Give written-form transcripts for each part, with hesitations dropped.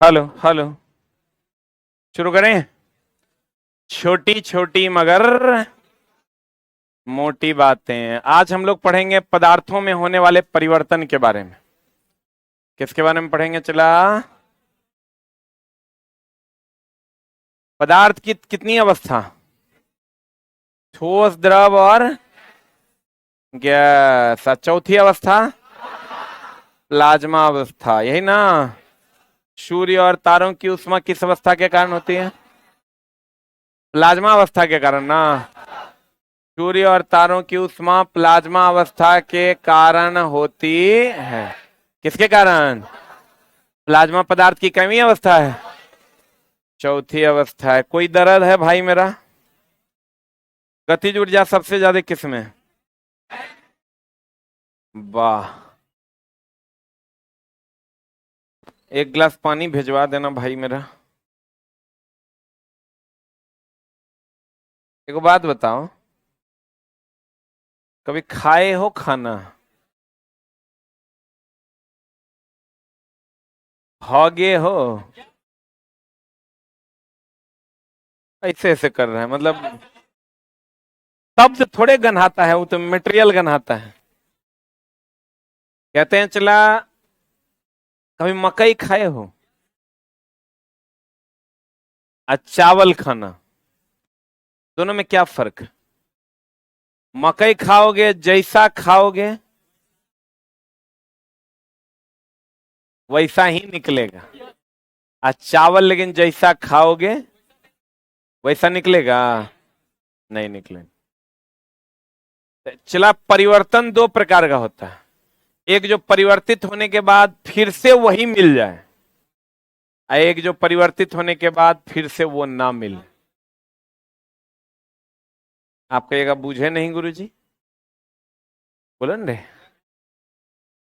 Hello hello. शुरू करें। छोटी छोटी मगर मोटी बातें। आज हम लोग पढ़ेंगे पदार्थों में होने वाले परिवर्तन के बारे में। किसके बारे में पढ़ेंगे? चला, पदार्थ की कितनी अवस्था? ठोस, द्रव और गैस। चौथी अवस्था प्लाज्मा अवस्था, यही ना? सूर्य और तारों की ऊष्मा किस अवस्था के कारण होती है? प्लाज्मा अवस्था के कारण ना। सूर्य और तारों की ऊष्मा प्लाज्मा अवस्था के कारण होती है। किसके कारण? प्लाज्मा पदार्थ की कमी अवस्था है, चौथी अवस्था है। कोई दर्द है भाई मेरा? गतिज ऊर्जा सबसे ज्यादा किस में? वाह। एक गिलास पानी भिजवा देना भाई मेरा। एक बात बताओ, कभी खाए हो खाना? होगे हो? ऐसे ऐसे कर रहे हैं, मतलब शब्द थोड़े गन्हाता है, वो तो मटेरियल गन्हाता है। कहते हैं चला, कभी मकई खाए हो? चावल खाना, दोनों में क्या फर्क है? मकई खाओगे जैसा खाओगे वैसा ही निकलेगा। चावल लेकिन जैसा खाओगे वैसा निकलेगा? नहीं निकलेगा। चला, परिवर्तन दो प्रकार का होता है। एक जो परिवर्तित होने के बाद फिर से वही मिल जाए, और एक जो परिवर्तित होने के बाद फिर से वो ना मिले। आप कहिएगा बूझे नहीं गुरुजी? बोलो न रे,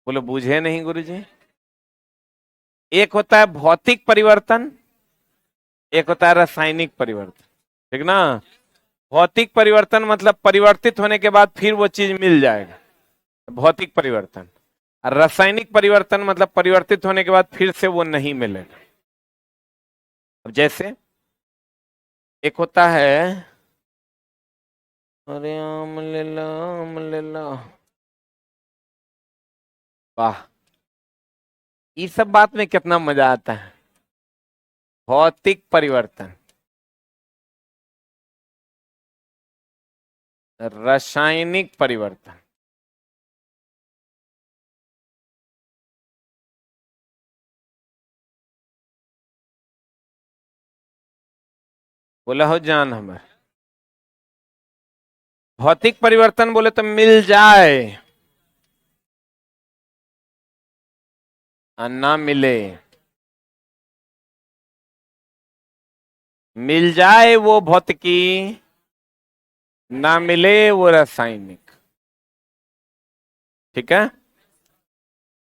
बोलो बूझे नहीं गुरुजी। एक होता है भौतिक परिवर्तन, एक होता है रासायनिक परिवर्तन। ठीक ना? भौतिक परिवर्तन मतलब परिवर्तित होने के बाद फिर वो चीज मिल जाएगा, भौतिक परिवर्तन। और रासायनिक परिवर्तन मतलब परिवर्तित होने के बाद फिर से वो नहीं मिलेगा। अब जैसे एक होता है, अरे आम लेला आम लेला, वाह, ये सब बात में कितना मजा आता है। भौतिक परिवर्तन, रासायनिक परिवर्तन। बोला हो जान हमें। भौतिक परिवर्तन बोले तो मिल जाए और ना मिले। मिल जाए वो भौतिकी, ना मिले वो रासायनिक। ठीक है?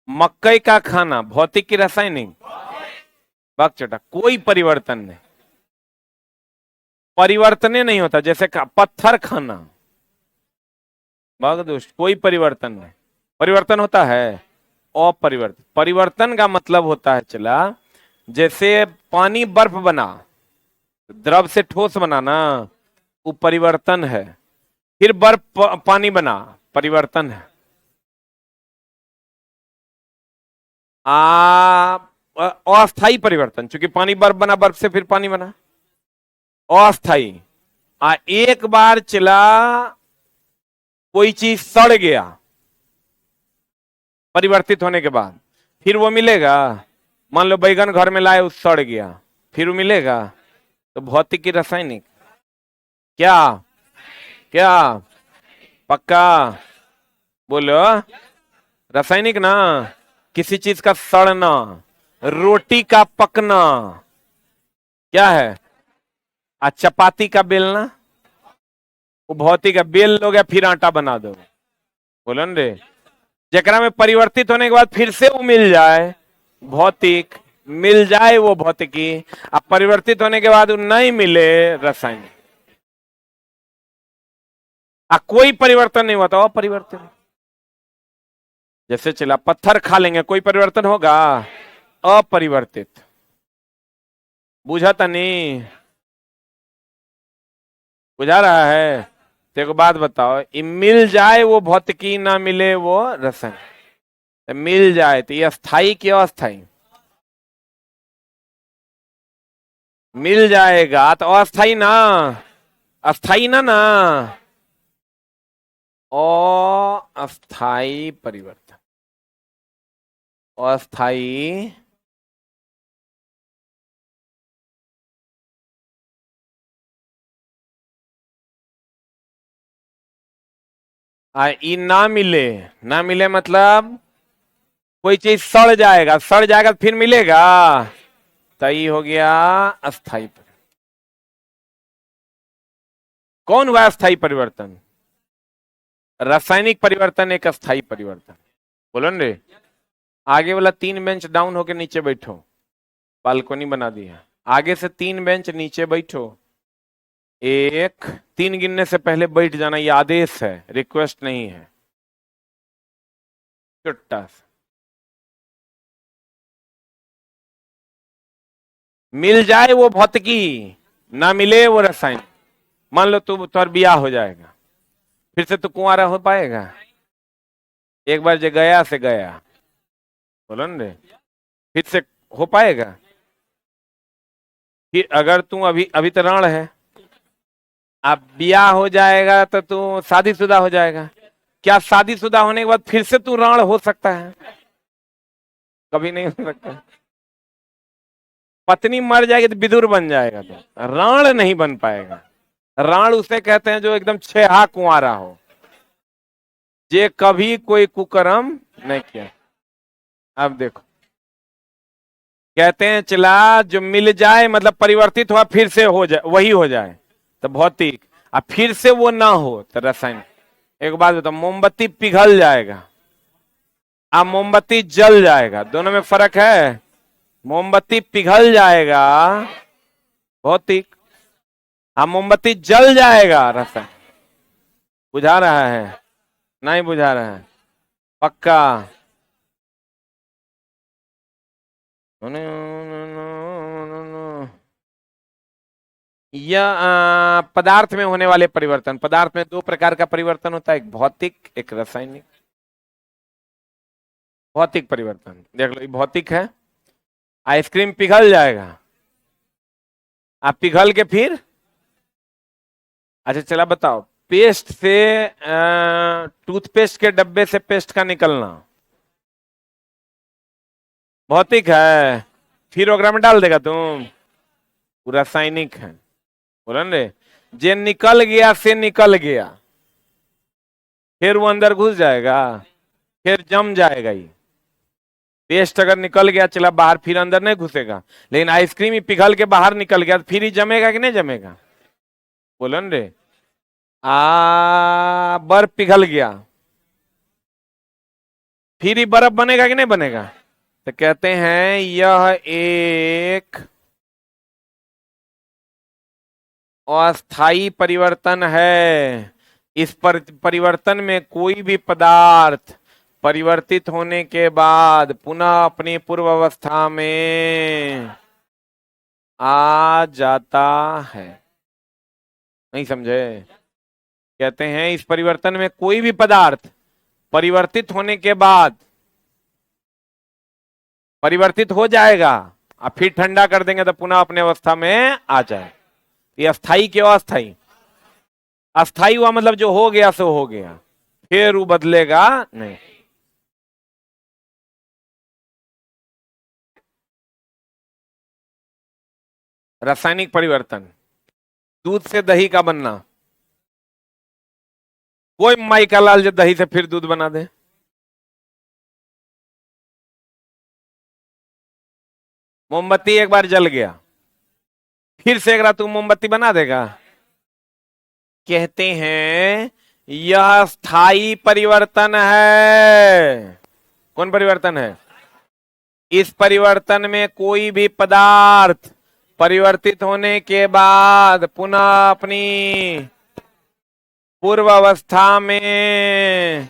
मकई का खाना भौतिक की रासायनिक? बकचोटा, कोई परिवर्तन नहीं। परिवर्तन नहीं होता। जैसे पत्थर खाना, दोस्त, कोई परिवर्तन नहीं। परिवर्तन होता है अपरिवर्तन। परिवर्तन का मतलब होता है चला, जैसे पानी बर्फ बना, द्रव से ठोस बना ना, वो परिवर्तन है। फिर बर्फ पानी बना, परिवर्तन है। अस्थाई परिवर्तन, क्योंकि पानी बर्फ बना, बर्फ से फिर पानी बना, अस्थाई। एक बार चला कोई चीज सड़ गया परिवर्तित होने के बाद, फिर वो मिलेगा? मान लो बैगन घर में लाए, वो सड़ गया, फिर वो मिलेगा? तो भौतिक की रासायनिक? क्या? क्या? पक्का? बोलो। रासायनिक ना। किसी चीज का सड़ना, रोटी का पकना, क्या है? चपाती का बेलना, वो भौतिक है। बेल लोगे फिर आटा बना दो। बोलो न रे। जकरा में परिवर्तित होने के बाद फिर से वो मिल जाए, भौतिक। मिल जाए वो भौतिकी, अब परिवर्तित होने के बाद वो नहीं मिले, रासायनिक। कोई परिवर्तन नहीं होता, अपरिवर्तन। जैसे चला पत्थर खा लेंगे, कोई परिवर्तन होगा? अपरिवर्तित। बुझा तनी, बुझा रहा है? तो एक बात बताओ, ये मिल जाए वो भौतिकी, ना मिले वो रसायन। तो मिल जाए तो ये अस्थाई कि अस्थाई? मिल जाएगा तो अस्थाई ना, अस्थाई ना ना, अस्थाई परिवर्तन, अस्थाई ई ना मिले, ना मिले मतलब कोई चीज सड़ जाएगा, सड़ जाएगा तो फिर मिलेगा, तो ये हो गया अस्थाई परिवर्तन। कौन हुआ अस्थाई परिवर्तन? रासायनिक परिवर्तन एक अस्थाई परिवर्तन। बोलो न रे। आगे वाला 3 बेंच डाउन होके नीचे बैठो, बालकोनी बना दी है। आगे से 3 बेंच नीचे बैठो, एक, 3 गिनने से पहले बैठ जाना, ये आदेश है, रिक्वेस्ट नहीं है। छोटा सा मिल जाए वो भौतिकी, ना मिले वो रसायन। मान लो तू तुर ब्याह हो जाएगा, फिर से तू कुंवारा हो पाएगा? एक बार जो गया से गया, बोलो न रे, फिर से हो पाएगा? फिर अगर तू अभी अभी तो रण है, अब ब्याह हो जाएगा तो तू शादीशुदा हो जाएगा। क्या शादीशुदा होने के बाद फिर से तू रण हो सकता है? कभी नहीं हो सकता। पत्नी मर जाएगी तो विदुर बन जाएगा, तो रण नहीं बन पाएगा। रण उसे कहते हैं जो एकदम छेहा कुंवारा हो, जे कभी कोई कुकर्म नहीं किया। अब देखो, कहते हैं चला जो मिल जाए मतलब परिवर्तित हुआ फिर से हो जाए, वही हो जाए तो भौतिक, अब फिर से वो ना हो तो रासायनिक। एक बात बताओ, मोमबत्ती पिघल जाएगा, अब मोमबत्ती जल जाएगा, दोनों में फर्क है। मोमबत्ती पिघल जाएगा भौतिक, अब मोमबत्ती जल जाएगा रासायनिक। बुझा रहा है? नहीं बुझा रहा है? पक्का? यह पदार्थ में होने वाले परिवर्तन, पदार्थ में 2 प्रकार का परिवर्तन होता है, एक भौतिक एक रासायनिक। भौतिक परिवर्तन देख लो, ये भौतिक है। आइसक्रीम पिघल जाएगा, आप पिघल के फिर, अच्छा चला बताओ, पेस्ट से टूथपेस्ट के डब्बे से पेस्ट का निकलना भौतिक है, फिर ओकरा में डाल देगा तुम, वो रासायनिक है। बोला रे, जे निकल गया से निकल गया, फिर वो अंदर घुस जाएगा, फिर जम जाएगा। ये पेस्ट अगर निकल गया चला बाहर, फिर अंदर नहीं घुसेगा, लेकिन आइसक्रीम ही पिघल के बाहर निकल गया तो फिर ही जमेगा कि नहीं जमेगा? बोलो न रे। बर्फ पिघल गया, फिर ही बर्फ बनेगा कि नहीं बनेगा? तो कहते हैं यह एक अस्थाई परिवर्तन है। इस परिवर्तन में कोई भी पदार्थ परिवर्तित होने के बाद पुनः अपनी पूर्व अवस्था में आ जाता है। नहीं समझे? कहते हैं इस परिवर्तन में कोई भी पदार्थ परिवर्तित होने के बाद परिवर्तित हो जाएगा, और फिर ठंडा कर देंगे तो पुनः अपने अवस्था में आ जाए। ये अस्थाई क्यों? अस्थाई, अस्थाई हुआ मतलब जो हो गया सो हो गया, फिर वो बदलेगा नहीं। रासायनिक परिवर्तन, दूध से दही का बनना, कोई माई का लाल जो दही से फिर दूध बना दे। मोमबत्ती एक बार जल गया, फिर से एक रात तू मोमबत्ती बना देगा? कहते हैं यह स्थायी परिवर्तन है। कौन परिवर्तन है? इस परिवर्तन में कोई भी पदार्थ परिवर्तित होने के बाद पुनः अपनी पूर्व अवस्था में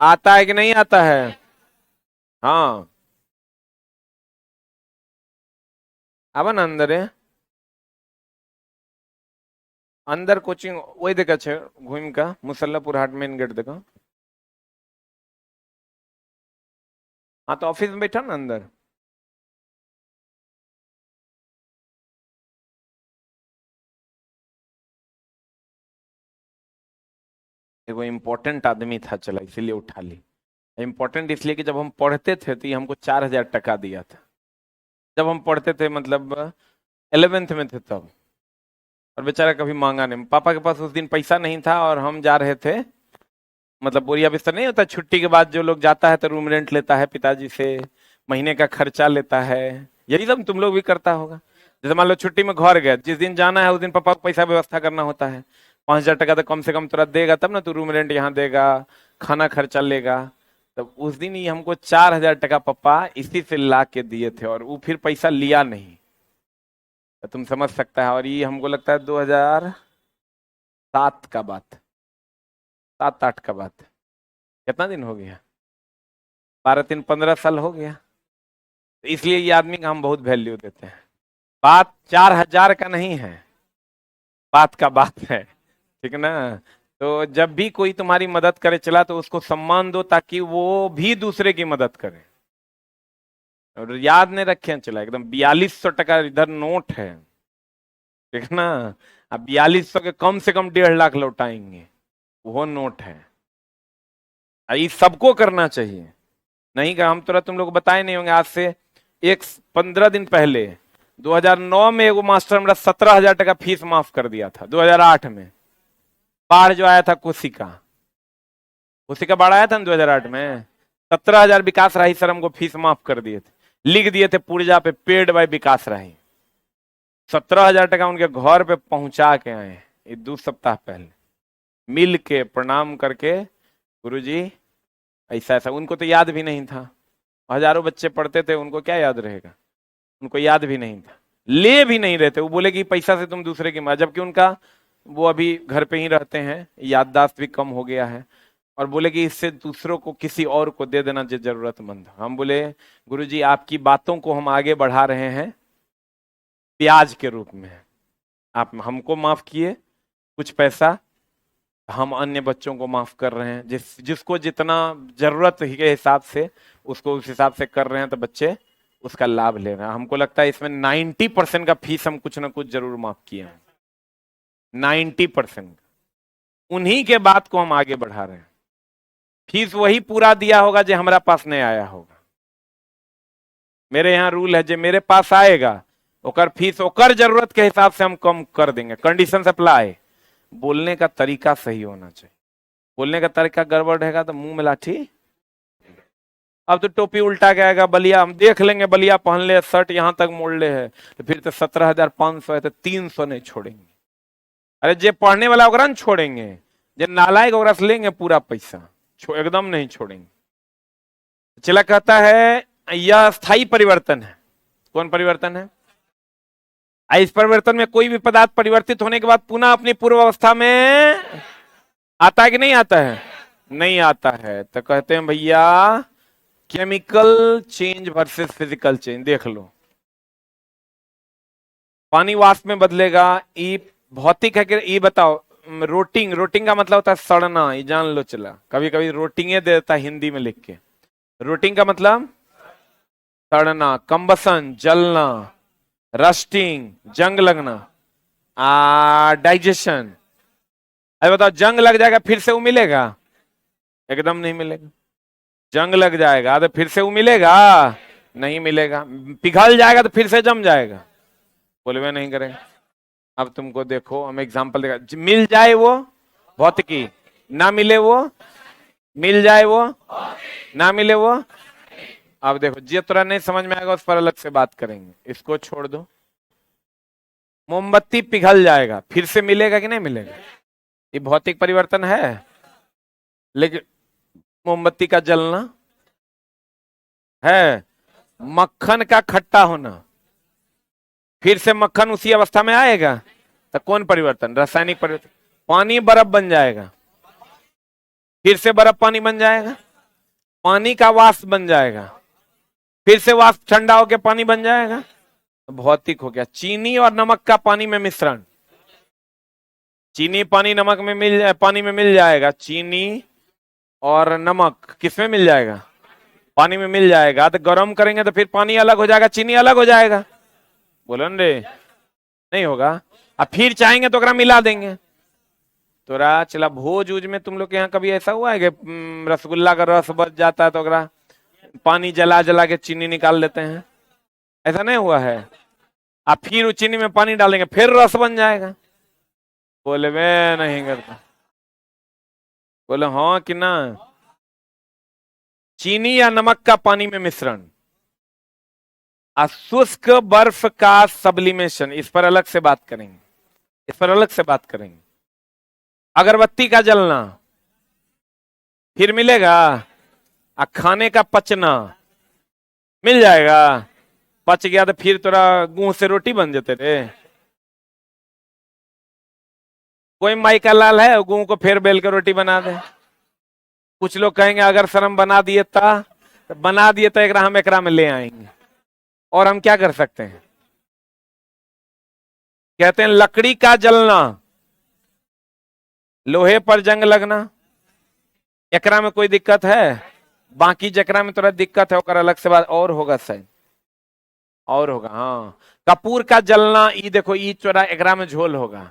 आता है कि नहीं आता है? हाँ, आवा ना अंदर है, अंदर कोचिंग वही देखा छे घूम का मुसल्लापुर हाट मेन गेट देखा। हाँ तो ऑफिस में बैठा ना अंदर। एगो इम्पोर्टेंट आदमी था, चला इसीलिए उठा ली। इम्पोर्टेंट इसलिए कि जब हम पढ़ते थे तो ये हमको 4,000 टका दिया था। जब हम पढ़ते थे मतलब 11th में थे तब। और बेचारा कभी मांगा नहीं, पापा के पास उस दिन पैसा नहीं था और हम जा रहे थे, मतलब बोरिया बिस्तर नहीं होता, छुट्टी के बाद जो लोग जाता है तो रूम रेंट लेता है पिताजी से, महीने का खर्चा लेता है। यही सब तुम लोग भी करता होगा। जैसे मान लो छुट्टी में घर गए, जिस दिन जाना है उस दिन पापा को पैसा व्यवस्था करना होता है। 5,000 टका तो कम से कम तुरंत देगा तब ना तू रूम रेंट यहाँ देगा, खाना खर्चा लेगा। तब उस दिन ही हमको 4,000 टका पापा इसी से ला के दिए थे, और वो फिर पैसा लिया नहीं। तो तुम समझ सकता है। और ये हमको लगता है 2007 का बात, 7-8 का बात। कितना दिन हो गया? 12-15 साल हो गया। तो इसलिए ये आदमी का हम बहुत वैल्यू देते हैं। बात 4,000 का नहीं है, बात का बात है, ठीक ना। तो जब भी कोई तुम्हारी मदद करे चला तो उसको सम्मान दो, ताकि वो भी दूसरे की मदद करे। और याद नहीं रखें चला, एकदम 4200 टका इधर नोट है, ठीक ना। अब 4200 के कम से कम 1.5 लाख लौटाएंगे, वो नोट है। ये सबको करना चाहिए। नहीं का हम तुरंत तुम लोग बताए नहीं होंगे, आज से 15 दिन पहले 2009 में एगो मास्टर मेरा 17,000 टका फीस माफ कर दिया था। 2008 में बाढ़ जो आया था, कोसी का बाढ़ आया था ना 2008 में, 17,000 विकास राही सर हमको फीस माफ कर दिए थे, लिख दिए थे पुर्जा पे, पेड बाय विकास राही। 17,000 टका उनके घर पे पहुंचा के आए, ये 2 सप्ताह पहले, मिल के प्रणाम करके, गुरुजी ऐसा ऐसा। उनको तो याद भी नहीं था, हजारों बच्चे पढ़ते थे, उनको क्या याद रहेगा, उनको याद भी नहीं था, ले भी नहीं रहते। वो बोले कि पैसा से तुम दूसरे की मदद, जबकि उनका वो अभी घर पे ही रहते हैं, याददाश्त भी कम हो गया है। और बोले कि इससे दूसरों को किसी और को दे देना जो जरूरतमंद। हम बोले गुरुजी आपकी बातों को हम आगे बढ़ा रहे हैं ब्याज के रूप में। आप हमको माफ किए कुछ पैसा, हम अन्य बच्चों को माफ कर रहे हैं, जिसको जितना जरूरत के हिसाब से उसको उस हिसाब से कर रहे हैं, तो बच्चे उसका लाभ ले रहे हैं। हमको लगता है इसमें 90% का फीस हम कुछ ना कुछ जरूर माफ किए हैं, 90%। उन्हीं के बात को हम आगे बढ़ा रहे हैं। फीस वही पूरा दिया होगा जो हमारा पास नहीं आया होगा। मेरे यहाँ रूल है, जो मेरे पास आएगा ओकर फीस ओकर जरूरत के हिसाब से हम कम कर देंगे, कंडीशन अप्लाई। बोलने का तरीका सही होना चाहिए, बोलने का तरीका गड़बड़ रहेगा तो मुंह में लाठी। अब तो टोपी उल्टा के आएगा, बलिया हम देख लेंगे, बलिया पहन ले, शर्ट यहां तक मोड़ ले है, तो फिर तो 17,500 है, तो 300 नहीं छोड़ेंगे। अरे जे पढ़ने वाला ओकरा न छोड़ेंगे, जे नालायक ओकरा से लेंगे पूरा पैसा, एकदम नहीं छोड़ेंगे। चला कहता है यह स्थायी परिवर्तन है। कौन परिवर्तन है? इस परिवर्तन में कोई भी पदार्थ परिवर्तित होने के बाद पुनः अपनी पूर्व अवस्था में आता है कि नहीं आता है? नहीं आता है। तो कहते हैं भैया chemical change versus physical change देख लो। पानी वाष्प में बदलेगा, ये भौतिक है कि ये बताओ। रोटिंग, रोटिंग का मतलब होता है सड़ना, ये जान लो चला। कभी कभी रोटिंगे दे देता है हिंदी में लिख के। रोटिंग का मतलब सड़ना, कंबसन जलना, रस्टिंग जंग लगना, डाइजेशन। अरे बताओ जंग लग जाएगा फिर से वो मिलेगा? एकदम नहीं मिलेगा। जंग लग जाएगा तो फिर से वो मिलेगा? नहीं मिलेगा। पिघल जाएगा तो फिर से जम जाएगा? बोलवे नहीं करेगा। अब तुमको देखो हम एग्जांपल देखा, मिल जाए वो भौतिकी, ना मिले वो, मिल जाए वो, ना मिले वो। अब देखो जे तुरा नहीं समझ में आएगा उस पर अलग से बात करेंगे, इसको छोड़ दो। मोमबत्ती पिघल जाएगा फिर से मिलेगा कि नहीं मिलेगा? ये भौतिक परिवर्तन है। लेकिन मोमबत्ती का जलना है, मक्खन का खट्टा होना, फिर से मक्खन उसी अवस्था में आएगा। तो कौन परिवर्तन? रासायनिक परिवर्तन। पानी बर्फ बन जाएगा, फिर से बर्फ पानी बन जाएगा। पानी का वाष्प बन जाएगा, फिर से वाष्प ठंडा होकर पानी बन जाएगा। भौतिक हो गया। चीनी और नमक का पानी में मिश्रण, चीनी पानी नमक में पानी में मिल जाएगा। चीनी और नमक किस में मिल जाएगा? पानी में मिल जाएगा। तो गर्म करेंगे तो फिर पानी अलग हो जाएगा, चीनी अलग हो जाएगा। बोलो रे, नहीं होगा। अब फिर चाहेंगे तो मिला देंगे। तो चला भोज उज में तुम लोग के यहाँ कभी ऐसा हुआ है कि रसगुल्ला का रस बच जाता है तो पानी जला जला के चीनी निकाल लेते हैं? ऐसा नहीं हुआ है। अब फिर उस चीनी में पानी डालेंगे फिर रस बन जाएगा। बोले मैं नहीं करता। बोले हाँ कि ना। चीनी या नमक का पानी में मिश्रण, शुष्क बर्फ का सब्लिमेशन, इस पर अलग से बात करेंगे, इस पर अलग से बात करेंगे। अगरबत्ती का जलना फिर मिलेगा। खाने का पचना मिल जाएगा। पच गया तो फिर तोरा गेहूं से रोटी बन जाते रे। कोई माई का लाल है गेहूं को फिर बेल के रोटी बना दे। कुछ लोग कहेंगे अगर शर्म बना दिए तो बना दिए तो हम एकरा में ले आएंगे। और हम क्या कर सकते हैं? कहते हैं लकड़ी का जलना, लोहे पर जंग लगना, एकरा में कोई दिक्कत है? बाकी जकरा में थोड़ा दिक्कत है अलग से बात और होगा शायद, और होगा। हाँ, कपूर का जलना, ई देखो ई चोरा एकरा में झोल होगा।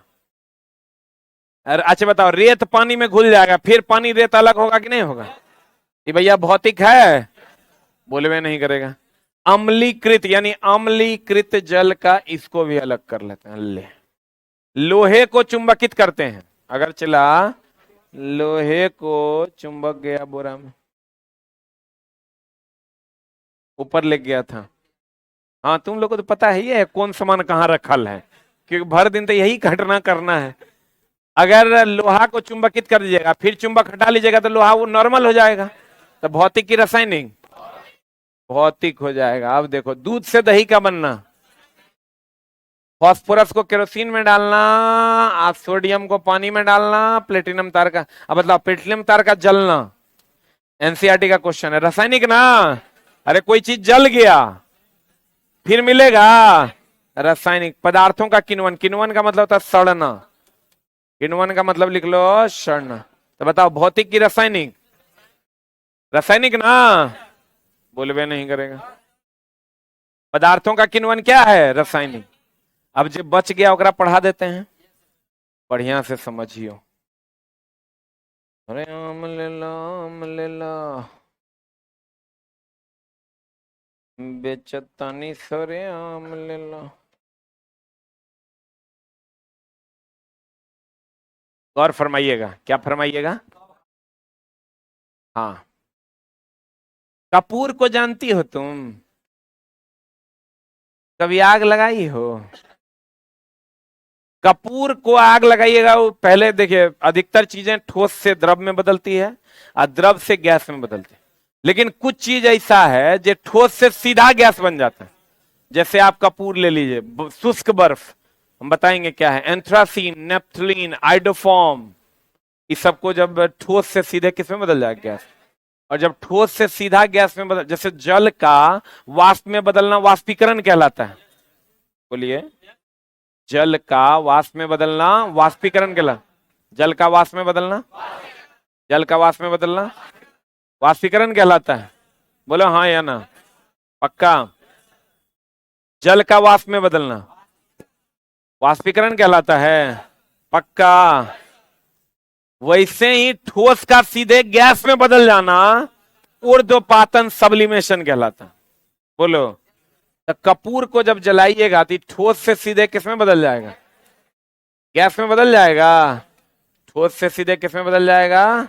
अच्छा बताओ, रेत पानी में घुल जाएगा फिर पानी रेत अलग होगा कि नहीं होगा? ये भैया भौतिक है? बोले वे नहीं करेगा। अम्लीकृत यानी अम्लीकृत जल का, इसको भी अलग कर लेते हैं। ले लोहे को चुंबकित करते हैं। अगर चला लोहे को चुंबक गया बोरा में, ऊपर ले गया था। हाँ तुम लोग को तो पता ही है कौन सामान कहाँ रखल है, क्योंकि भर दिन तो यही घटना करना है। अगर लोहा को चुंबकित कर दीजिएगा फिर चुंबक हटा लीजिएगा तो लोहा वो नॉर्मल हो जाएगा। तो भौतिक की रासायनिक भौतिक हो जाएगा। अब देखो दूध से दही का बनना, फास्फोरस को केरोसिन में डालना, सोडियम को पानी में डालना, प्लेटिनम तार का, अब मतलब प्लेटिनम तार का जलना। एनसीईआरटी का क्वेश्चन है, रासायनिक ना। अरे कोई चीज जल गया फिर मिलेगा रासायनिक। पदार्थों का किण्वन, किण्वन का मतलब होता है सड़ना, किण्वन का मतलब लिख लो सड़ना। तो बताओ भौतिक की रासायनिक? रासायनिक ना, बोलबे नहीं करेगा। पदार्थों का किण्वन क्या है? रासायनिक। अब जो बच गया ओकरा पढ़ा देते हैं, बढ़िया से समझियो। अरे आम ले ला बेचतानी सरे आम ले ला। गौर फरमाइएगा, क्या फरमाइएगा? हाँ, कपूर को जानती हो तुम? कभी आग लगाई हो? कपूर को आग लगाइएगा, वो पहले देखिए अधिकतर चीजें ठोस से द्रव में बदलती है और द्रव से गैस में बदलती है, लेकिन कुछ चीज ऐसा है जो ठोस से सीधा गैस बन जाता है। जैसे आप कपूर ले लीजिए, शुष्क बर्फ, हम बताएंगे क्या है, एंथ्रासीन, नेप्थलीन, आइडोफॉर्म, इस सबको जब ठोस से सीधे किस में बदल जाएगा? गैस। और जब ठोस से सीधा गैस में बदल, जैसे जल का वाष्प में बदलना वाष्पीकरण कहलाता है। बोलिए, जल का वाष्प में बदलना वाष्पीकरण कहलाता। जल का वाष्प में बदलना, जल का वाष्प में बदलना वाष्पीकरण कहलाता है। बोलो हाँ या ना? पक्का? जल का वाष्प में बदलना वाष्पीकरण कहलाता है। पक्का? वैसे ही ठोस का सीधे गैस में बदल जाना ऊर्ध्वपातन सब्लिमेशन कहलाता। बोलो, तो कपूर को जब जलाइएगा तो ठोस से सीधे किस में बदल जाएगा? गैस में बदल जाएगा। ठोस से सीधे किस में बदल जाएगा?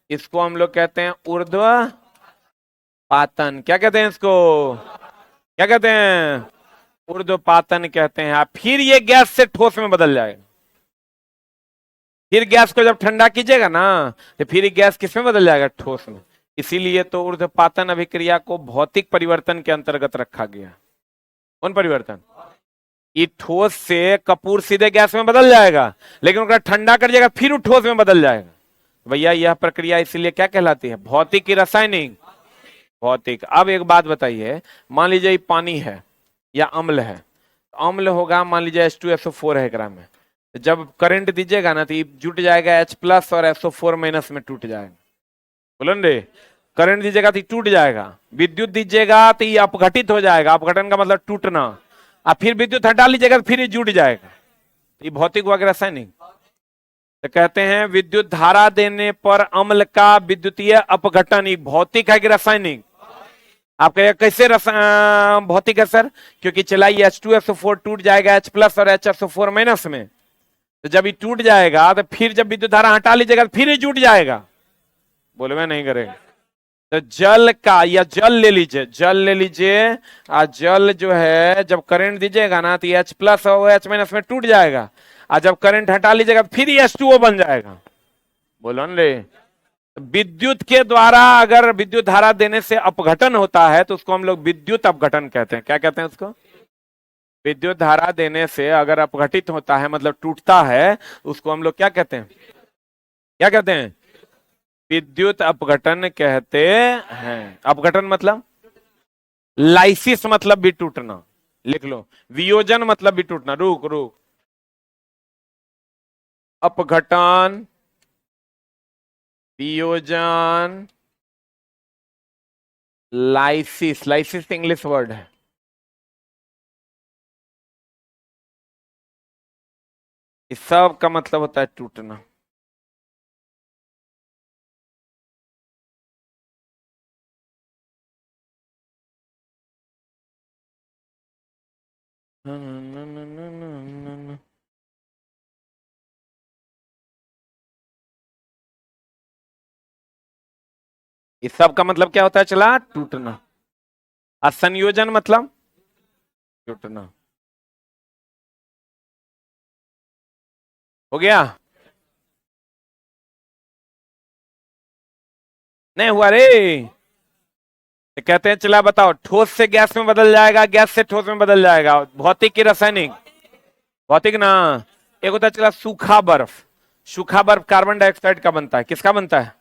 इसको हम लोग कहते हैं ऊर्ध्वपातन। क्या कहते हैं इसको? क्या कहते हैं? ऊर्ध्वपातन कहते हैं। फिर ये गैस से ठोस में बदल जाएगा। फिर गैस को जब ठंडा कीजिएगा ना तो फिर गैस किस में बदल जाएगा? ठोस में। इसीलिए तो ऊर्ध्वपातन अभिक्रिया को भौतिक परिवर्तन के अंतर्गत रखा गया। कौन परिवर्तन? ये ठोस से कपूर सीधे गैस में बदल जाएगा, लेकिन उसका ठंडा कर जाएगा फिर ठोस में बदल जाएगा। भैया यह प्रक्रिया इसीलिए क्या कहलाती है? भौतिक की रासायनिक? भौतिक। अब एक बात बताइए, मान लीजिए पानी है या अम्ल है, अम्ल होगा, मान लीजिए H2SO4 है एकरा में, तो जब करंट दीजिएगा ना तो ये जुट जाएगा H+ और SO4- में टूट जाएगा। बोलो न रे, करंट दीजिएगा तो ये टूट जाएगा, विद्युत दीजिएगा तो ये अपघटित हो जाएगा, अपघटन का मतलब टूटना, और फिर विद्युत हटा लीजिएगा तो फिर ये जुट जाएगा। ये भौतिक व रासायनिक। तो कहते हैं विद्युत धारा देने पर अम्ल का विद्युतीय अपघटन, ये भौतिक है कि रासायनिक? आप कहेगा कैसे भौतिक है सर? क्योंकि चला ये H2SO4 टूट जाएगा H+ और HSO4- में, तो जब ये टूट जाएगा तो फिर जब विद्युत धारा हटा लीजिएगा तो फिर ये जुट जाएगा। बोले मैं नहीं करेगा। तो जल का, या जल ले लीजिए, जल ले लीजिए, जल जो है जब करंट दीजिएगा ना तो H+ और H- में टूट जाएगा, और जब करंट हटा लीजिएगा फिर ये H2O बन जाएगा। बोलो न रे, विद्युत के द्वारा अगर विद्युत धारा देने से अपघटन होता है तो उसको हम लोग विद्युत अपघटन कहते हैं। क्या कहते हैं उसको? विद्युत धारा देने से अगर अपघटित होता है मतलब टूटता है, उसको हम लोग क्या कहते हैं? क्या कहते हैं? विद्युत अपघटन कहते हैं। अपघटन मतलब, लाइसिस मतलब भी टूटना, लिख लो। वियोजन मतलब भी टूटना। रुक रुक, अपघटन, वियोजन, लाइसिस। लाइसिस इंग्लिश वर्ड है। इस सब का मतलब होता है टूटना। इस सब का मतलब क्या होता है? चला, टूटना। असंयोजन मतलब टूटना। हो गया? नहीं हुआ रे? तो कहते हैं चला बताओ, ठोस से गैस में बदल जाएगा, गैस से ठोस में बदल जाएगा, भौतिक की रासायनिक? भौतिक ना। एक होता है चला सूखा बर्फ। सूखा बर्फ कार्बन डाइऑक्साइड का बनता है। किसका बनता है?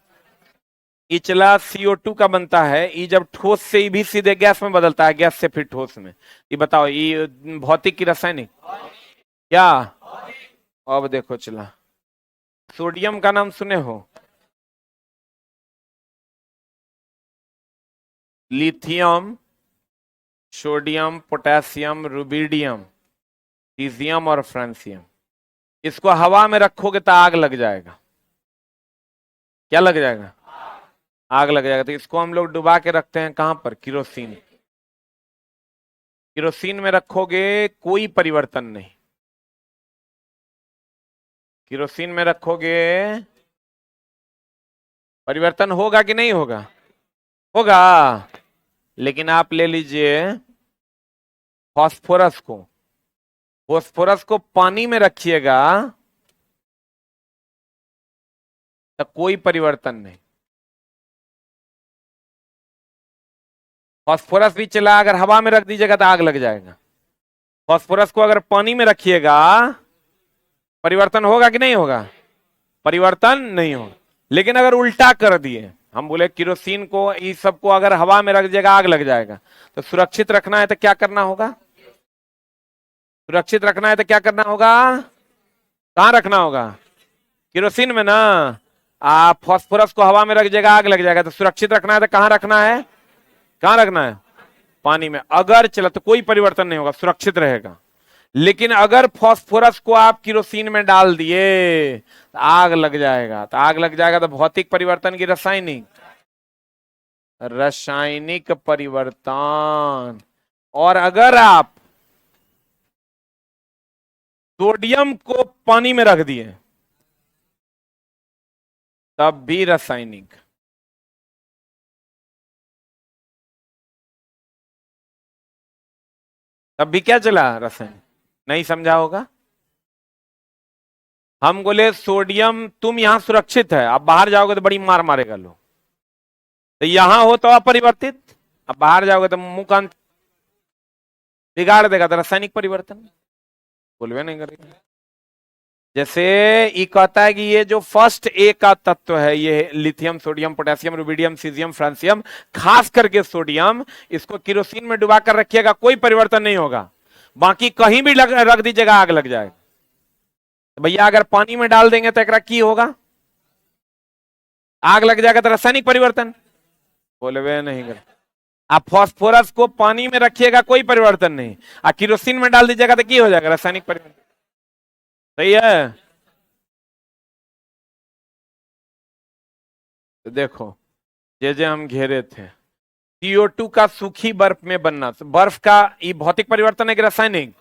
ये चला CO2 का बनता है। ये जब ठोस से ये भी सीधे गैस में बदलता है, गैस से फिर ठोस में। ये बताओ, ये भौतिक की रासायनिक? क्या? अब देखो चला, सोडियम का नाम सुने हो? Lithium, sodium, potassium, rubidium, caesium और फ्रांसियम। इसको हवा में रखोगे तो आग लग जाएगा। क्या लग जाएगा? आग लग जाएगा। तो इसको हम लोग डुबा के रखते हैं कहां पर? किरोसिन। किरोसिन में रखोगे कोई परिवर्तन नहीं। किरोसिन में रखोगे परिवर्तन होगा कि नहीं होगा? होगा। लेकिन आप ले लीजिए फास्फोरस को, फास्फोरस को पानी में रखिएगा तो कोई परिवर्तन नहीं। फास्फोरस भी चला, अगर हवा में रख दीजिएगा तो आग लग जाएगा। फास्फोरस को अगर पानी में रखिएगा, परिवर्तन होगा कि नहीं होगा? परिवर्तन नहीं होगा। लेकिन अगर उल्टा कर दिए, हम बोले किरोसिन को, इस सबको अगर हवा में रख दीजिएगा आग लग जाएगा, तो सुरक्षित रखना है तो क्या करना होगा? सुरक्षित रखना है तो क्या करना होगा? कहां रखना होगा? किरोसिन में ना। आप फास्फोरस को हवा में रख दीजिएगा आग लग जाएगा, तो सुरक्षित रखना है तो कहां रखना है? कहां रखना है? पानी में। अगर चला तो कोई परिवर्तन नहीं होगा, सुरक्षित रहेगा। लेकिन अगर फास्फोरस को आप किरोसिन में डाल दिए तो आग लग जाएगा। तो आग लग जाएगा तो भौतिक परिवर्तन की रासायनिक? रासायनिक परिवर्तन। और अगर आप सोडियम को पानी में रख दिए तब भी रासायनिक। तब भी क्या चला? रासायनिक। नहीं समझा होगा। हम बोले सोडियम तुम यहां सुरक्षित है, अब बाहर जाओगे तो बड़ी मार मारेगा लोग। तो यहां हो तो अपरिवर्तित, अब बाहर जाओगे तो मुंह कान बिगाड़ देगा। तो रासायनिक परिवर्तन। बोलवे नहीं करेगा। जैसे ये कहता है कि ये जो फर्स्ट ए का तत्व है, ये lithium, sodium, potassium, rubidium, caesium, francium, खास करके सोडियम, इसको किरोसिन में डुबा कर रखिएगा कोई परिवर्तन नहीं होगा। बाकी कहीं भी रख दीजिएगा आग लग जाएगा। तो भैया अगर पानी में डाल देंगे तो एकरा की होगा? आग लग जाएगा। तो रासायनिक परिवर्तन बोले वे नहीं कर। आप फास्फोरस को पानी में रखिएगा कोई परिवर्तन नहीं, और किरोसिन में डाल दीजिएगा तो की हो जाएगा? रासायनिक परिवर्तन। सही है। तो देखो जे हम घेरे थे, CO2 का सूखी बर्फ में बनना, बर्फ का ये भौतिक परिवर्तन है कि रासायनिक?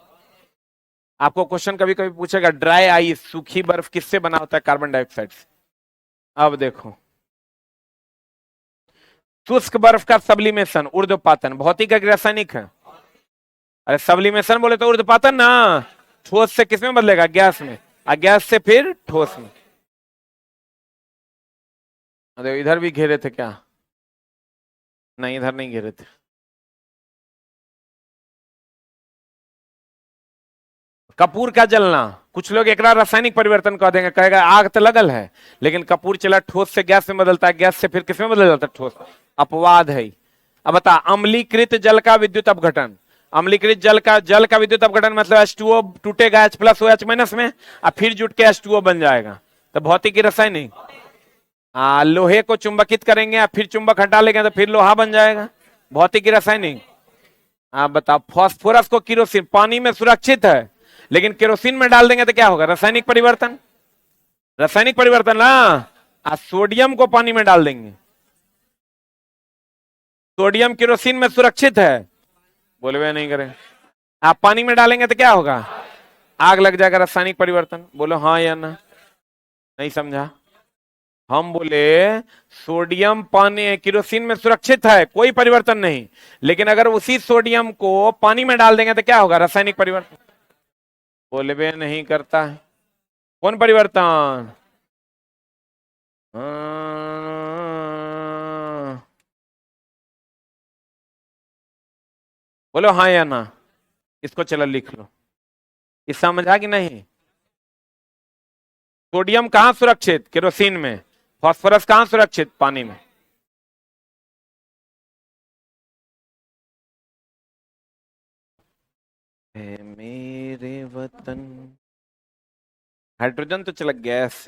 आपको क्वेश्चन कभी कभी पूछेगा ड्राई आइस, सूखी बर्फ किससे बना होता है? कार्बन डाइऑक्साइड से। अब देखो शुष्क बर्फ का सब्लिमेशन, ऊर्ध्वपातन, भौतिक है कि रासायनिक है? अरे सब्लिमेशन बोले तो ऊर्ध्वपातन ना। ठोस से किसमें बदलेगा? गैस में, और गैस से फिर ठोस में। अरे इधर भी घेरे थे क्या? नहीं इधर नहीं घेरे थे। कपूर का जलना, कुछ लोग एक रासायनिक परिवर्तन कह देंगे, कहेगा आग तो लगल है लेकिन कपूर चला ठोस से गैस में बदलता है, गैस से फिर किसमें बदल जाता है? ठोस। अपवाद है। अब बता, अम्लीकृत जल का विद्युत अपघटन, अम्लीकृत जल का विद्युत अपघटन मतलब H2O टूटेगा H+OH- में, और फिर जुट के H2O बन जाएगा। तो भौतिक की रासायनिक। लोहे को चुंबकित करेंगे और फिर चुंबक हटा लेंगे तो फिर लोहा बन जाएगा। भौतिक की रासायनिक। आप बताओ, फास्फोरस को केरोसिन, पानी में सुरक्षित है लेकिन केरोसिन में डाल देंगे तो क्या होगा? रासायनिक परिवर्तन। रासायनिक परिवर्तन ना। सोडियम को पानी में डाल देंगे, सोडियम केरोसिन में सुरक्षित है, बोले वे नहीं करें। आप पानी में डालेंगे तो क्या होगा? आग लग जाएगा। रासायनिक परिवर्तन। बोलो हाँ या ना? नहीं समझा? हम बोले सोडियम पानी केरोसिन में सुरक्षित है, कोई परिवर्तन नहीं, लेकिन अगर उसी सोडियम को पानी में डाल देंगे तो क्या होगा? रासायनिक परिवर्तन। बोले वे नहीं करता है। कौन परिवर्तन? बोलो हाँ या ना? इसको चलो लिख लो। इस समझा कि नहीं? सोडियम कहां सुरक्षित? केरोसिन में। फास्फोरस कहां सुरक्षित? पानी में। है मेरे वतन। हाइड्रोजन तो चला गैस।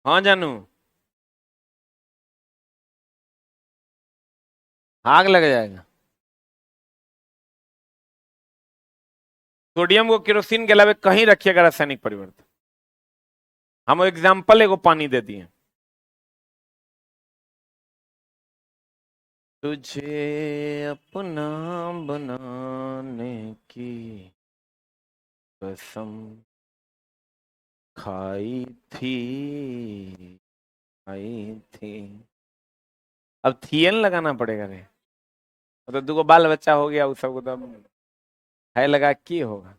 हाँ जानू, आग लग जाएगा। सोडियम को केरोसिन के अलावा कहीं रखिएगा रासायनिक परिवर्तन। हम एग्जाम्पल एगो पानी दे दिए। तुझे अपना बनाने की कसम खाई थी, खाई थी। अब थियन लगाना पड़ेगा रे। तो दुगो बाल बच्चा हो गया उस सबको, तो अब है लगा की होगा।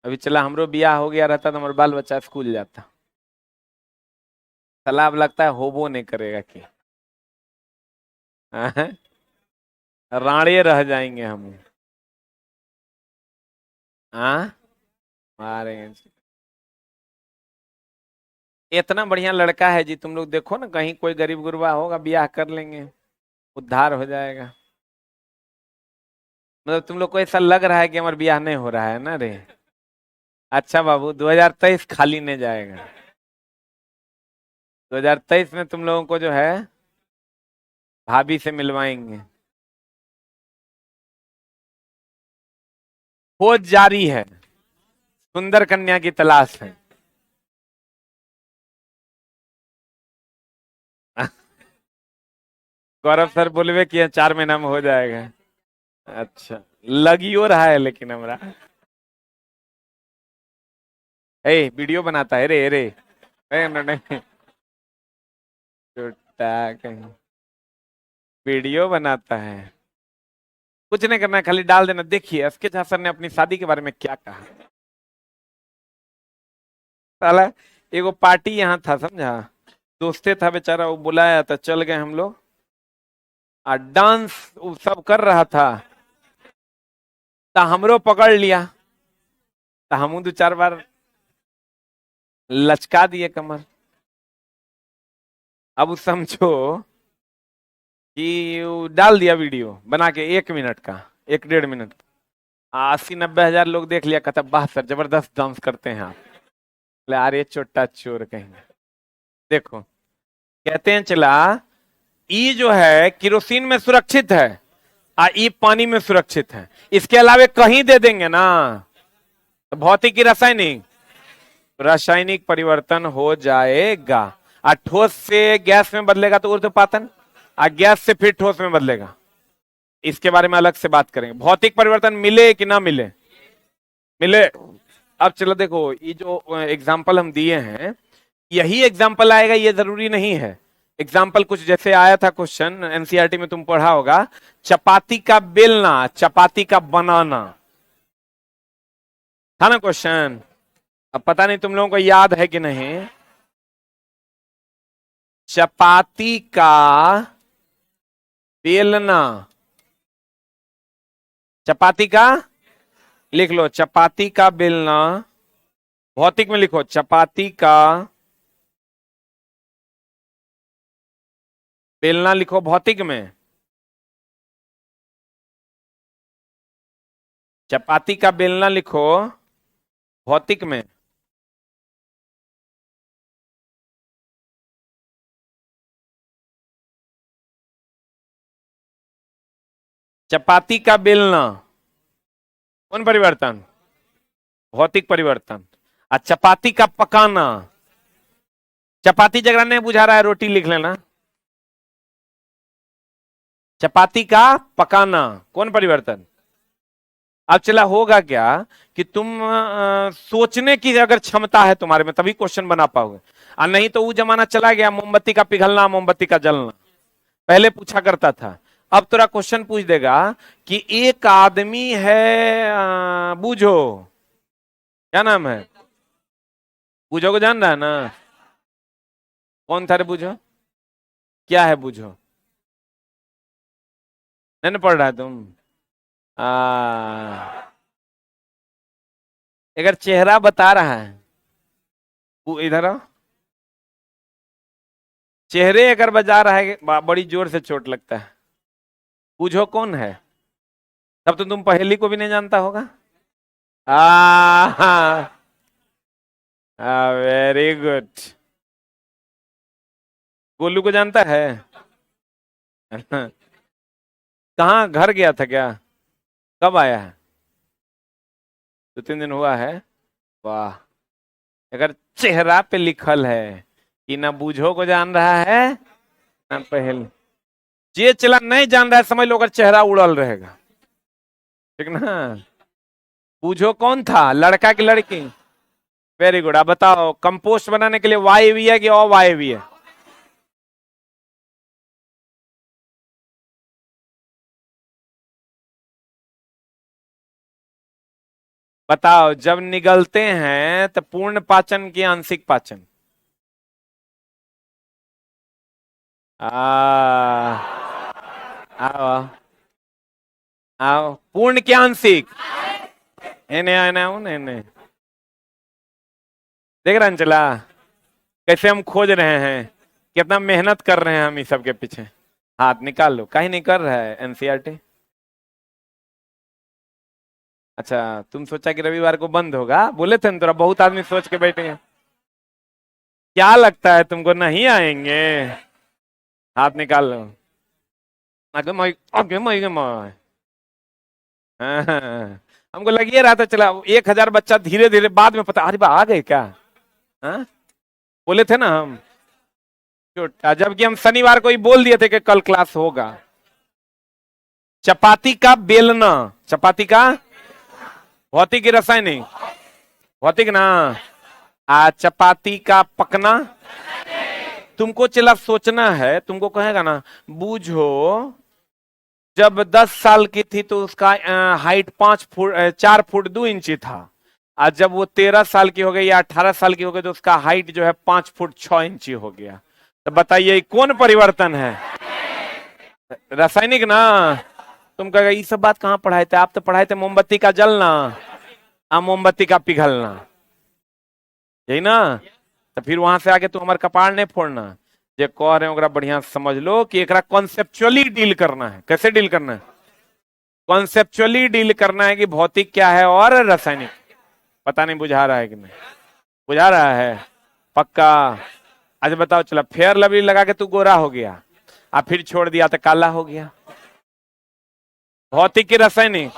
अभी चला हमरो बियाह हो गया रहता तो हमारे बाल बच्चा स्कूल जाता। तालाब लगता है होबो नहीं करेगा कि राड़े रह जाएंगे हम। हाँ मारेंगे। इतना बढ़िया लड़का है जी, तुम लोग देखो ना, कहीं कोई गरीब गुरबा होगा ब्याह कर लेंगे, उद्धार हो जाएगा। मतलब तुम लोग को ऐसा लग रहा है कि हमारा ब्याह नहीं हो रहा है ना रे? अच्छा बाबू, 2023 खाली नहीं जाएगा। 2023 में तुम लोगों को जो है भाभी से मिलवाएंगे। खोज जारी है, सुंदर कन्या की तलाश है। गौरव सर बोलवे कि 4 महीना में हो जाएगा। अच्छा, लगियो रहा है लेकिन हमरा। ए वीडियो बनाता है रे रे। नहीं छुट्टा कहीं वीडियो बनाता है। कुछ नहीं करना है, खाली डाल देना। देखिए एसके झा सर ने अपनी शादी के बारे में क्या कहा। साला एगो पार्टी यहाँ था समझा, दोस्ते था बेचारा, वो बुलाया था, चल गए हम लोग। और डांस वो सब कर रहा था, तो हमरो पकड़ लिया। तो हम 2-4 बार लचका दिए कमर। अब समझो कि वो डाल दिया वीडियो बना के 1 मिनट का, 1 डेढ़ मिनट का, 80 90 हजार लोग देख लिया, कहता वाह सर जबरदस्त डांस करते हैं आप। बोले, अरे चोट्टा चोर कहेंगे। देखो कहते हैं चला, ई जो है केरोसिन में सुरक्षित है, ई पानी में सुरक्षित है, इसके अलावे कहीं दे देंगे ना तो भौतिक की रासायनिक रासायनिक परिवर्तन हो जाएगा। ठोस से गैस में बदलेगा तो ऊर्ध्वपातन, गैस से फिर ठोस में बदलेगा। इसके बारे में अलग से बात करेंगे। भौतिक परिवर्तन मिले कि ना मिले, मिले। अब चलो देखो, ये जो एग्जाम्पल हम दिए हैं यही एग्जाम्पल आएगा ये जरूरी नहीं है। एग्जाम्पल कुछ जैसे आया था क्वेश्चन एनसीईआरटी में, तुम पढ़ा होगा, चपाती का बेलना, चपाती का बनाना, था ना क्वेश्चन। अब पता नहीं तुम लोगों को याद है कि नहीं। चपाती का बेलना, चपाती का, लिख लो चपाती का बेलना, भौतिक में लिखो चपाती का बेलना, लिखो भौतिक में चपाती का बेलना, लिखो भौतिक में। चपाती का बेलना कौन परिवर्तन, भौतिक परिवर्तन। और चपाती का पकाना, चपाती जगह नहीं बुझा रहा है रोटी लिख लेना। चपाती का पकाना कौन परिवर्तन। अब चला होगा क्या कि तुम सोचने की अगर क्षमता है तुम्हारे में तभी क्वेश्चन बना पाओगे, और नहीं तो वो जमाना चला गया मोमबत्ती का पिघलना मोमबत्ती का जलना, पहले पूछा करता था। अब तेरा क्वेश्चन पूछ देगा कि एक आदमी है, बूझो क्या नाम है, बूझो को जान रहा है ना, कौन था रे बूझो, क्या है बूझो, नहीं पढ़ रहा है तुम। अगर चेहरा बता रहा है, वो इधर आओ, चेहरे अगर बजा रहा है बड़ी जोर से चोट लगता है। बूझो कौन है, तब तो तुम पहेली को भी नहीं जानता होगा। Very good. गोलू को जानता है। कहाँ घर गया था क्या, कब आया है, 2 3 दिन हुआ है। वाह, अगर चेहरा पे लिखल है कि ना बूझो को जान रहा है ना पहले, जे चला नहीं जान रहा है समझ लो, अगर चेहरा उड़ल रहेगा, ठीक ना। बूझो कौन था, लड़का की लड़की। Very good. आप बताओ कंपोस्ट बनाने के लिए वायवीय है कि अवायवीय है। बताओ जब निगलते हैं तो पूर्ण पाचन की आंशिक पाचन, आओ आओ, पूर्ण की आंशिक, इन्हें आना इन्हें देख रहे हैं चला कैसे हम खोज रहे हैं, कितना मेहनत कर रहे हैं हम इस सब के पीछे। हाथ निकाल लो, कहीं नहीं कर रहा है एनसीईआरटी। अच्छा तुम सोचा कि रविवार को बंद होगा, बोले थे ना थोड़ा, बहुत आदमी सोच के बैठे हैं। क्या लगता है तुमको नहीं आएंगे, हाथ निकाल लो। आगे मई, आगे मई, आगे मई। हाँ, हमको लग ये रहा था चला 1000 बच्चा धीरे धीरे बाद में पता, अरे बा आ गए क्या। हाँ? बोले थे ना हम, छोटा, जबकि हम शनिवार को ही बोल दिए थे कि कल क्लास होगा। चपाती का बेलना, चपाती का भौतिक की रासायनिक, भौतिक ना। चपाती का पकना, तुमको चला सोचना है, तुमको कहेगा ना बूझो जब 10 साल की थी तो उसका हाइट 5 फुट 4 फुट 2 इंची था, और जब वो 13 साल की हो गई या 18 साल की हो गई तो उसका हाइट जो है 5 फुट 6 इंची हो गया। तो बताइए कौन परिवर्तन है, रासायनिक ना। तुम कहेगा ये सब बात कहाँ पढ़ाए थे, आप तो पढ़ाए थे मोमबत्ती का जलना, मोमबत्ती का पिघलना, यही ना। तो फिर वहां से आके तू हमारे कपाड़ नहीं फोड़ना। जे कह रहे हैं ओकरा बढ़िया से समझ लो कि एकरा कॉन्सेप्चुअली डील करना है। कैसे डील करना है? कॉन्सेप्चुअली डील करना है कि भौतिक क्या है और रासायनिक। पता नहीं बुझा रहा है कि नहीं बुझा रहा है? पक्का? अच्छा बताओ, चला फेयर लवली लगा के तू गोरा हो गया, आप फिर छोड़ दिया तो काला हो गया। भौतिक की रासायनिक?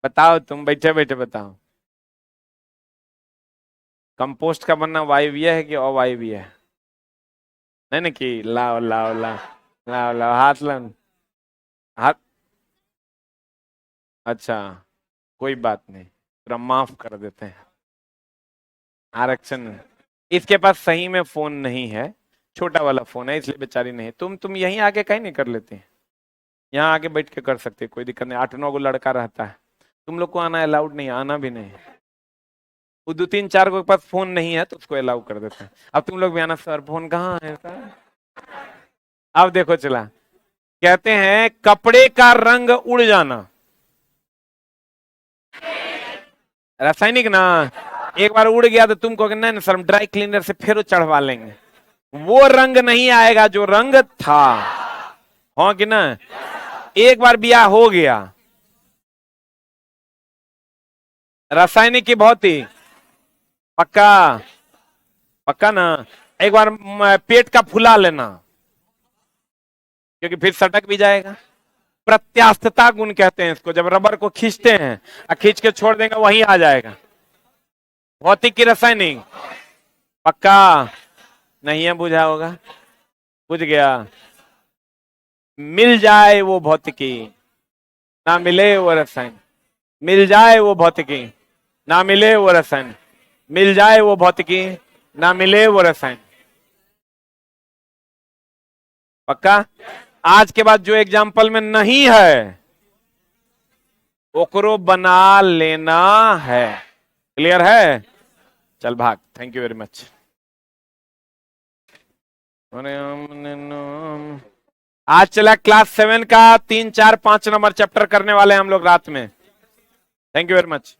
बताओ, तुम बैठे बैठे बताओ। कंपोस्ट का बनना वायवीय है कि अवायवीय है? नहीं नहीं कि लाओ लाओ लाओ लाओ लाओ हाथ लाओ। हाथ? अच्छा, कोई बात नहीं, पूरा माफ कर देते हैं। आरक्षण? इसके पास सही में फोन नहीं है, छोटा वाला फोन है इसलिए बेचारी नहीं। तुम यहीं आके कहीं नहीं कर लेते? यहाँ आके बैठ के कर सकते, कोई दिक्कत नहीं। 8-9 गो लड़का रहता है, तुम लोग को आना अलाउड नहीं, आना भी नहीं। वो 2-3-4 को के पास फोन नहीं है तो उसको अलाउ कर देते हैं। अब तुम लोग भी आना, सर फोन कहाँ है सर? अब देखो चला, कहते हैं कपड़े का रंग उड़ जाना रासायनिक ना। एक बार उड़ गया तो तुम कहोगे नहीं सर, हम ड्राई क्लीनर से फिर चढ़वा लेंगे। वो रंग नहीं आएगा जो रंग था। हाँ कि ना? एक बार ब्याह हो गया, रासायनिक की भौतिक? पक्का? पक्का ना? एक बार पेट का फुला लेना, क्योंकि फिर सटक भी जाएगा। प्रत्यास्थता गुण कहते हैं इसको, जब रबर को खींचते हैं और खींच के छोड़ देंगे वहीं आ जाएगा। भौतिक की रासायनिक? पक्का? नहीं है बुझा होगा? बुझ गया? मिल जाए वो भौतिकी, ना मिले वो रसायन। मिल जाए वो भौतिकी, ना मिले वो रसायन। मिल जाए वो भौतिकी, ना मिले वो रसायन। पक्का? आज के बाद जो एग्जाम्पल में नहीं है ओकरो बना लेना है। क्लियर है? चल भाग, थैंक यू वेरी मच। आज चला क्लास 7 का 3, 4, 5 नंबर चैप्टर करने वाले हैं हम लोग रात में। Thank you very much.